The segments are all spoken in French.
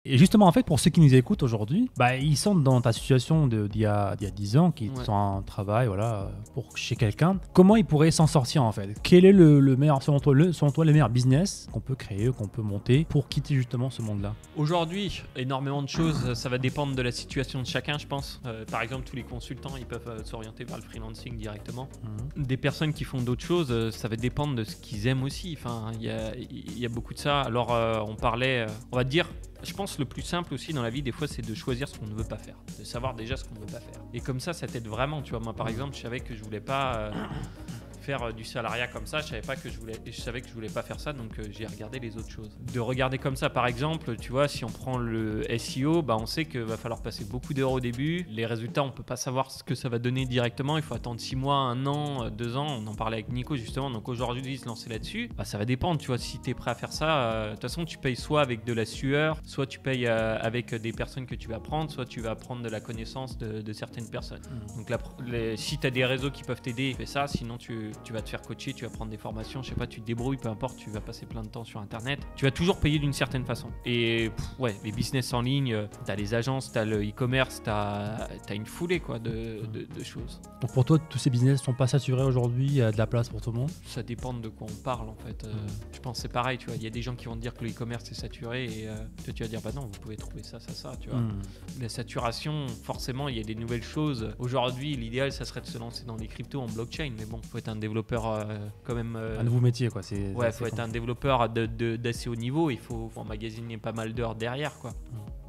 Et justement, en fait, pour ceux qui nous écoutent aujourd'hui, ils sont dans ta situation d'il y a 10 ans, qui sont en travail, voilà, pour chez quelqu'un. Comment ils pourraient s'en sortir, en fait? Quel est le meilleur, selon toi, le meilleur business qu'on peut créer, qu'on peut monter pour quitter justement ce monde-là? Aujourd'hui, énormément de choses, ça va dépendre de la situation de chacun, je pense. Par exemple, tous les consultants, ils peuvent s'orienter vers le freelancing directement. Des personnes qui font d'autres choses, ça va dépendre de ce qu'ils aiment aussi. Enfin, il y a beaucoup de ça. Alors, on parlait, on va dire, je pense le plus simple aussi dans la vie, des fois, c'est de choisir ce qu'on ne veut pas faire, de savoir déjà ce qu'on ne veut pas faire. Et comme ça t'aide vraiment. Tu vois, moi, par exemple, je savais que je voulais pas faire du salariat comme ça, je savais que je voulais pas faire ça, donc j'ai regardé les autres choses. De regarder comme ça, par exemple, tu vois, si on prend le SEO, on sait qu'il va falloir passer beaucoup d'heures au début. Les résultats, on peut pas savoir ce que ça va donner directement. Il faut attendre 6 mois, 1 an, 2 ans. On en parlait avec Nico justement. Donc aujourd'hui, se lancer là-dessus, ça va dépendre. Tu vois, si tu es prêt à faire ça, de toute façon, tu payes soit avec de la sueur, soit tu payes avec des personnes que tu vas prendre, soit tu vas prendre de la connaissance de certaines personnes. Donc si tu as des réseaux qui peuvent t'aider, fais ça. Sinon, tu vas te faire coacher, tu vas prendre des formations, je sais pas, tu te débrouilles, peu importe, tu vas passer plein de temps sur internet. Tu vas toujours payer d'une certaine façon. Et les business en ligne, t'as les agences, t'as le e-commerce, t'as une foulée quoi, de choses. Donc pour toi, tous ces business sont pas saturés aujourd'hui, il y a de la place pour tout le monde? Ça dépend de quoi on parle en fait. Je pense que c'est pareil, tu vois, il y a des gens qui vont te dire que le e-commerce est saturé et toi tu vas dire non, vous pouvez trouver ça, tu vois. La saturation, forcément, il y a des nouvelles choses. Aujourd'hui, l'idéal, ça serait de se lancer dans les cryptos en blockchain, mais bon, faut être un développeur quand même. Un nouveau métier, quoi. Faut être un développeur d'assez haut niveau. Il faut emmagasiner pas mal d'heures derrière, quoi.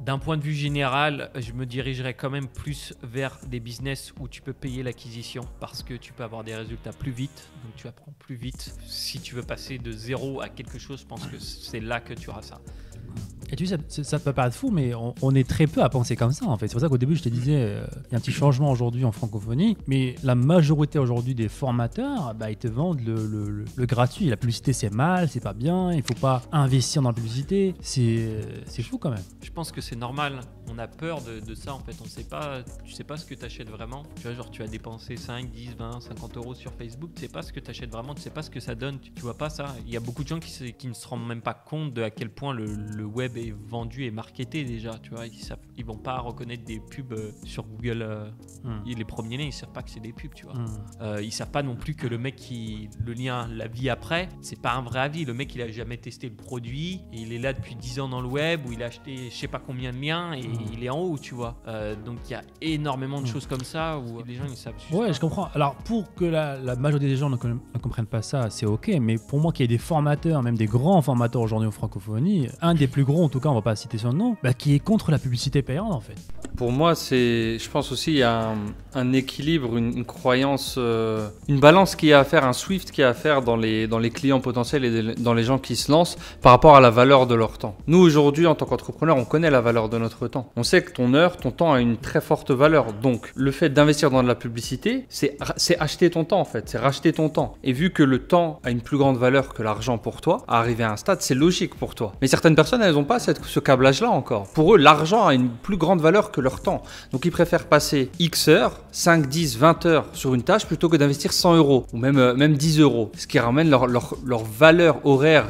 D'un point de vue général, je me dirigerais quand même plus vers des business où tu peux payer l'acquisition parce que tu peux avoir des résultats plus vite, donc tu apprends plus vite. Si tu veux passer de zéro à quelque chose, je pense que c'est là que tu auras ça. Et tu sais, ça peut paraître fou, mais on est très peu à penser comme ça en fait. C'est pour ça qu'au début je te disais, il y a un petit changement aujourd'hui en francophonie, mais la majorité aujourd'hui des formateurs, ils te vendent le gratuit. La publicité c'est mal, c'est pas bien, il faut pas investir dans la publicité. C'est fou quand même. Je pense que c'est normal. On a peur de ça en fait. Tu sais pas ce que tu achètes vraiment. Tu vois, genre tu as dépensé 5, 10, 20, 50 euros sur Facebook, tu sais pas ce que tu achètes vraiment, tu sais pas ce que ça donne, tu vois pas ça. Il y a beaucoup de gens qui ne se rendent même pas compte de à quel point le web est vendu et marketé déjà, tu vois. Ils vont pas reconnaître des pubs sur Google. Les premiers liens, ils savent pas que c'est des pubs, tu vois. Ils savent pas non plus que le mec le lien la vie après, c'est pas un vrai avis. Le mec il a jamais testé le produit et il est là depuis 10 ans dans le web où il a acheté je sais pas combien de liens et il est en haut, tu vois. Donc il y a énormément de choses comme ça où les gens ils savent juste pas. Je comprends. Alors pour que la majorité des gens ne comprennent pas ça, c'est ok, mais pour moi qu'il y ait des formateurs, même des grands formateurs aujourd'hui en francophonie, un des plus gros en tout cas, on va pas citer son nom, qui est contre la publicité payante en fait. Pour moi, je pense aussi il y a un équilibre, une croyance, une balance qui est à faire, un Swift qui est à faire dans les clients potentiels et dans les gens qui se lancent par rapport à la valeur de leur temps. Nous aujourd'hui, en tant qu'entrepreneurs, on connaît la valeur de notre temps. On sait que ton temps a une très forte valeur. Donc, le fait d'investir dans de la publicité, c'est acheter ton temps en fait, c'est racheter ton temps. Et vu que le temps a une plus grande valeur que l'argent pour toi, à arriver à un stade, c'est logique pour toi. Mais certaines personnes, elles n'ont pas ce câblage-là encore. Pour eux, l'argent a une plus grande valeur que leur temps. Donc, ils préfèrent passer X heures, 5, 10, 20 heures sur une tâche plutôt que d'investir 100 euros ou même 10 euros. Ce qui ramène leur valeur horaire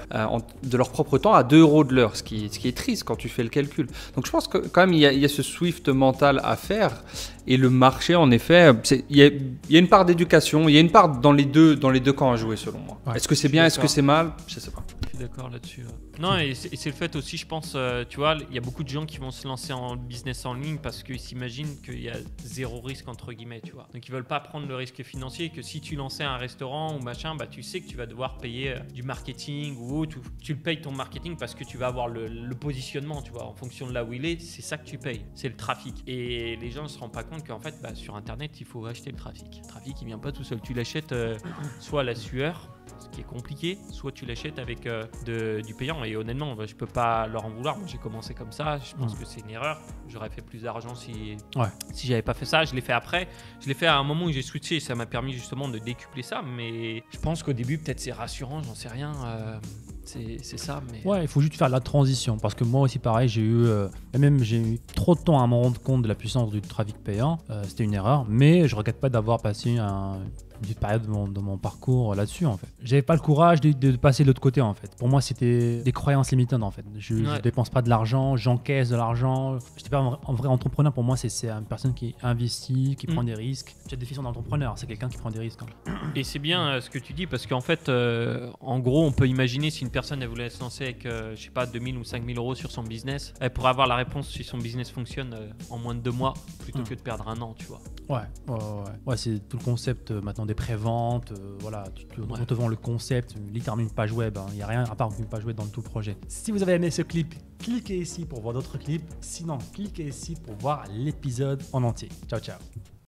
de leur propre temps à 2 euros de l'heure, ce qui est triste quand tu fais le calcul. Donc, je pense que quand même, il y a ce Swift mental à faire. Et le marché, en effet, il y a une part d'éducation, il y a une part dans les deux camps à jouer, selon moi. Ouais. Est-ce que c'est bien, est-ce que c'est mal? Je sais pas. Je suis d'accord là-dessus. Non, et c'est le fait aussi, je pense, tu vois, il y a beaucoup de gens qui vont se lancer en business en ligne parce qu'ils s'imaginent qu'il y a zéro risque, entre guillemets, tu vois. Donc, ils veulent pas prendre le risque financier, que si tu lançais un restaurant ou machin, tu sais que tu vas devoir payer du marketing ou autre. Tu le payes ton marketing parce que tu vas avoir le positionnement, tu vois, en fonction de là où il est, c'est ça que tu payes, c'est le trafic. Et les gens ne se rendent pas compte qu'en fait, sur Internet, il faut acheter le trafic. Le trafic, il vient pas tout seul. Tu l'achètes soit à la sueur, ce qui est compliqué, soit tu l'achètes avec du payant. Et honnêtement, je peux pas leur en vouloir. Moi, j'ai commencé comme ça. Je pense que c'est une erreur. J'aurais fait plus d'argent si j'avais pas fait ça. Je l'ai fait après. Je l'ai fait à un moment où j'ai switché et ça m'a permis justement de décupler ça. Mais je pense qu'au début, peut-être c'est rassurant, j'en sais rien. C'est ça. Mais... Ouais, il faut juste faire la transition. Parce que moi aussi, pareil, j'ai eu trop de temps à me rendre compte de la puissance du trafic payant. C'était une erreur. Mais je regrette pas d'avoir passé une petite période de mon parcours là-dessus en fait. J'avais pas le courage de passer de l'autre côté en fait. Pour moi, c'était des croyances limitantes en fait. Je dépense pas de l'argent, j'encaisse de l'argent. J'étais pas un vrai entrepreneur. Pour moi, c'est une personne qui investit, qui prend des risques. C'est la définition d'entrepreneur, c'est quelqu'un qui prend des risques. Et c'est bien ce que tu dis parce qu'en fait, en gros, on peut imaginer si une personne elle voulait se lancer avec, je sais pas, 2000 ou 5000 euros sur son business, elle pourrait avoir la réponse si son business fonctionne en moins de 2 mois plutôt que de perdre un an, tu vois. Ouais, c'est tout le concept maintenant des préventes. Voilà, on te vend le concept, littéralement une page web. Il n'y a rien à part une page web dans tout le projet. Si vous avez aimé ce clip, cliquez ici pour voir d'autres clips. Sinon, cliquez ici pour voir l'épisode en entier. Ciao, ciao.